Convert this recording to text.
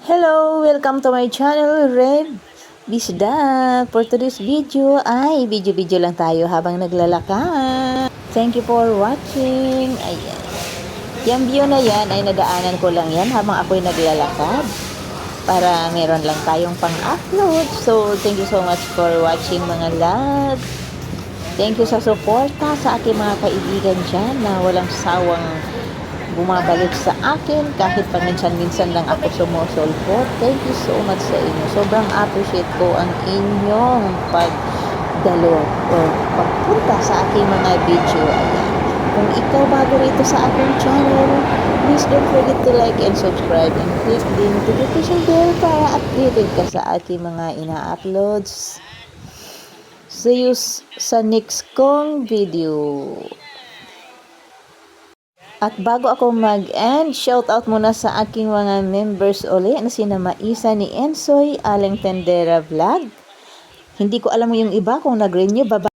Hello! Welcome to my channel, Red Bisda. For today's video ay video lang tayo habang naglalakad. Thank you for watching. Ayan. Yung view na yan ay nadaanan ko lang yan habang ako'y naglalakad. Para meron lang tayong pang-upload. So, thank you so much for watching mga love. Thank you sa suporta sa aking mga kaibigan dyan na walang sawang bumabalik sa akin kahit paminsan-minsan lang ako sumusulpot. Thank you so much sa inyo. Sobrang appreciate ko ang inyong pagdalo o pagpunta sa aking mga video. Ayan. Kung ikaw bago rito sa aking channel, please don't forget to like and subscribe and click the notification bell para updated ka sa aking mga ina-uploads. See you sa next kong video. At bago ako mag-end, shoutout muna sa aking mga members uli na sina Maisa ni Ensoy, Aling Tendera Vlog. Hindi ko alam yung iba kung nag-renew. Baba